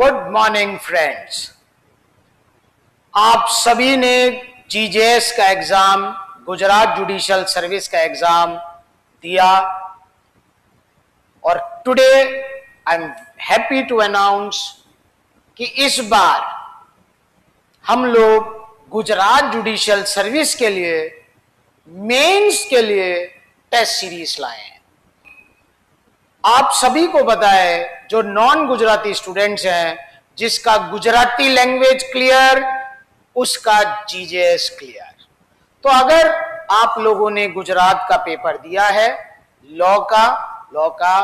Good morning friends. आप सभी ने जीजेएस का एग्जाम, गुजरात जुडिशियल सर्विस का एग्जाम दिया और today I am happy to announce कि इस बार हम लोग गुजरात जुडिशियल सर्विस के लिए मेंस के लिए टेस्ट सीरीज लाए हैं। आप सभी को पता है, जो नॉन गुजराती स्टूडेंट्स हैं, जिसका गुजराती लैंग्वेज क्लियर, उसका जीजेएस क्लियर। तो अगर आप लोगों ने गुजरात का पेपर दिया है, लॉ का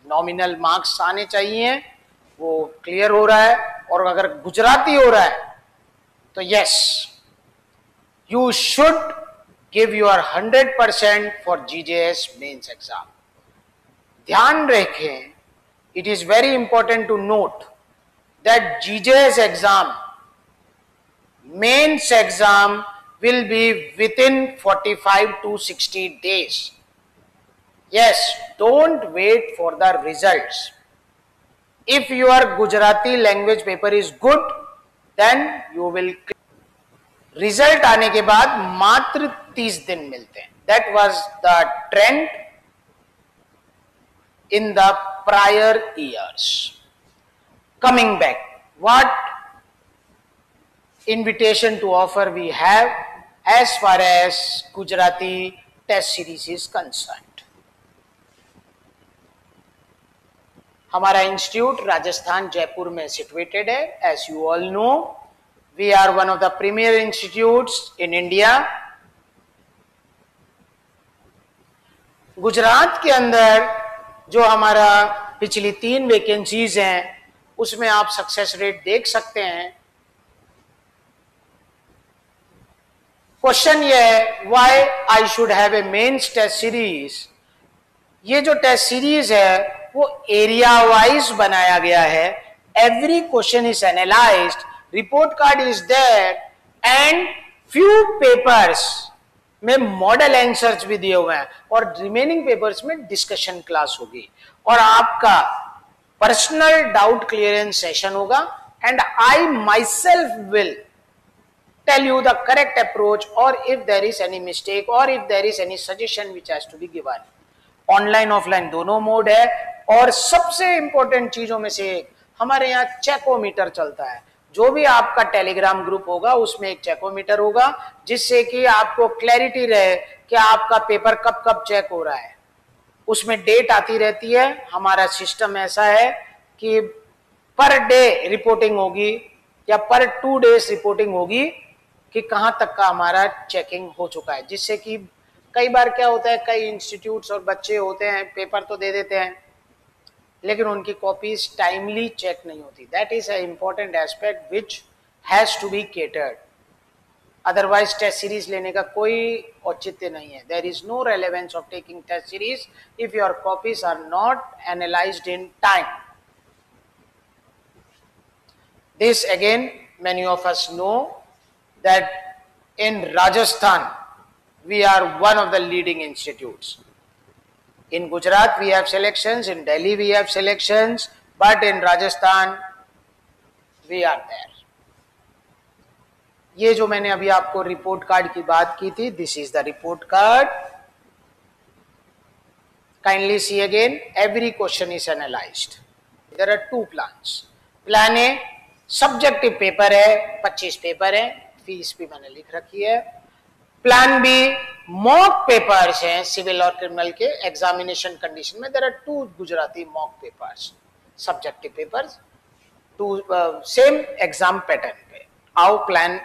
नॉमिनल मार्क्स आने चाहिए, वो क्लियर हो रहा है, और अगर गुजराती हो रहा है तो yes, you should give your 100% for GJS mains exam. ध्यान रखें, it is very important to note that GJS exam, mains exam will be within 45 to 60 days. Yes, don't wait for the results. If your Gujarati language paper is good, then you will. Result आने के बाद मात्र 30 दिन मिलते हैं. That was the trend in the prior years. Coming back, what invitation to offer we have as far as Gujarati test series is concerned? हमारा institute Rajasthan Jaipur में situated है. As you all know, we are one of the premier institutes in India. Gujarat के अंदर जो हमारा पिछली 3 vacancies हैं, उसमें आप सक्सेस रेट देख सकते हैं. क्वेश्चन ये है, why I should have a mains test series. ये जो टेस्ट सीरीज है वो एरिया वाइज बनाया गया है. Every question is analysed, report card is there and few papers में मॉडल आंसर्स भी दिए हुए हैं, और रिमेनिंग पेपर्स में डिस्कशन क्लास होगी, और आपका पर्सनल डाउट क्लियरेंस सेशन होगा. And I myself will tell you the correct approach, और if there is any mistake, और if there is any suggestion which has to be given. Online offline दोनों mode है. और सबसे important चीजों में से एक, हमारे यहाँ चेकोमीटर चलता है. जो भी आपका टेलीग्राम ग्रुप होगा उसमें एक चेकोमीटर होगा, जिससे कि आपको क्लैरिटी रहे कि आपका पेपर कब कब चेक हो रहा है. उसमें डेट आती रहती है. हमारा सिस्टम ऐसा है कि पर डे रिपोर्टिंग होगी या पर 2 डेज रिपोर्टिंग होगी कि कहां तक का हमारा चेकिंग हो चुका है. जिससे कि कई बार क्या होता है, कई इंस्टीट्यूट्स और बच्चे होते हैं, पेपर तो दे देते हैं लेकिन उनकी कॉपीज टाइमली चेक नहीं होती. That is a important aspect which has to be catered. Otherwise test series लेने का कोई औचित्य नहीं है. There is no relevance of taking test series if your copies are not analysed in time. This again, many of us know that in Rajasthan we are one of the leading institutes. In Gujarat we have selections, in Delhi we have selections, but in Rajasthan we are there. ये जो मैंने अभी आपको report card की बात की थी, this is the report card. Kindly see again, every question is analysed. There are 2 plans. Plan A subjective paper है, 25 पेपर है, फीस भी मैंने लिख रखी है. प्लान बी मॉक पेपर्स हैं, सिविल और क्रिमिनल के एग्जामिनेशन कंडीशन में. There are 2 Gujarati mock papers, subjective papers, 2 same exam pattern पे. आओ प्लान,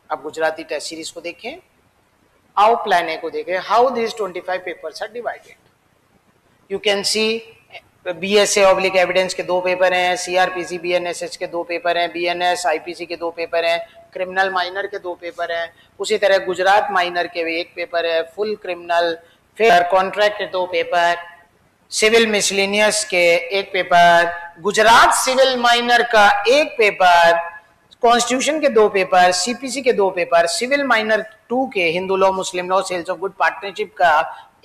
अब गुजराती टेस्ट सीरीज को देखें. आओ प्लान ए को देखें. How this 25 papers are divided. You can see BSA oblique evidence के 2 पेपर हैं, सीआरपीसी बीएनएसएच के 2 पेपर हैं, बीएनएस आईपीसी के 2 पेपर हैं, क्रिमिनल माइनर के 2 पेपर हैं. उसी तरह गुजरात माइनर के 1 पेपर है, फुल क्रिमिनल, फिर कॉन्ट्रैक्ट के 2 पेपर, सिविल मिसलेनियस के 1 पेपर, गुजरात सिविल माइनर का 1 पेपर, कॉन्स्टिट्यूशन के 2 पेपर, सीपीसी के 2 पेपर, सिविल माइनर 2 के Hindu law, Muslim law, sales of good partnership का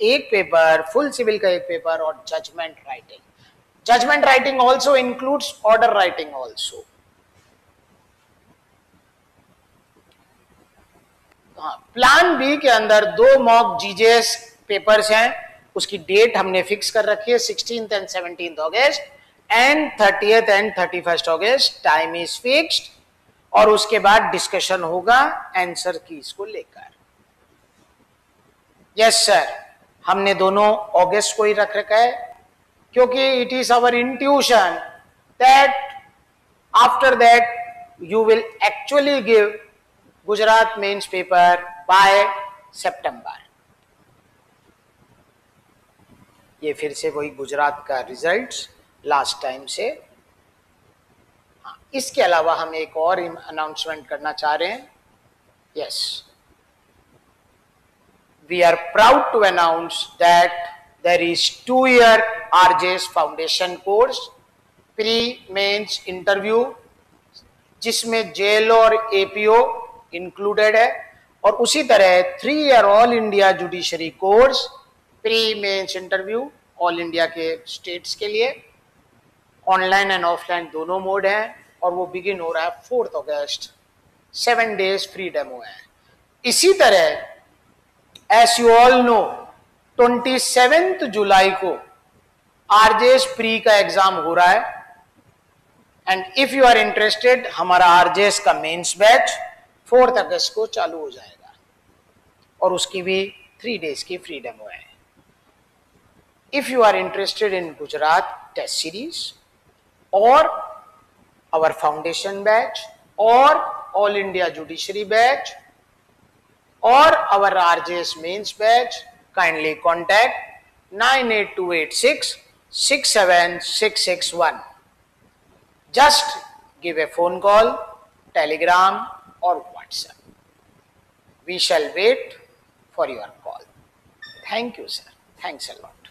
1 पेपर, फुल सिविल का 1 पेपर, और judgment writing. Judgment writing also includes order writing also. Plan B के अंदर 2 mock जीजेस papers हैं, उसकी डेट हमने फिक्स कर रखी है 16th and 17th August and 30th and 31st August, time is fixed, और उसके बाद डिस्कशन होगा आंसर कीज को लेकर। यस सर, हमने दोनों अगस्त को ही रख रखा है क्योंकि it is our intuition that after that you will actually give Gujarat mains paper by September. ये फिर से वही गुजरात का रिजल्ट्स लास्ट टाइम से। इसके अलावा हम एक और अनाउंसमेंट करना चाह रहे हैं। Yes, we are proud to announce that there is 2-year RJS foundation course pre mains interview, जिसमें जेएलओ और एपीओ इंक्लूडेड है, और उसी तरह 3-year all India judiciary course pre mains interview all India के स्टेट्स के लिए, ऑनलाइन एंड ऑफलाइन दोनों मोड हैं, और वो बिगिन हो रहा है 4th अगस्त, 7 days फ्री डेमो है। इसी तरह एस यू ऑल नो 27 जुलाई को आरजेएस प्री का एग्जाम हो रहा है, and if you are interested हमारा आरजेएस का मेंस बैच 4th अगस्त को चालू हो जाएगा, और उसकी भी 3 days की फ्री डेमो है। If you are interested in Gujarat test series और our foundation batch or all India judiciary batch or our RJS mains batch, kindly contact 98286 67661. Just give a phone call, telegram or WhatsApp. We shall wait for your call. Thank you, sir. Thanks a lot.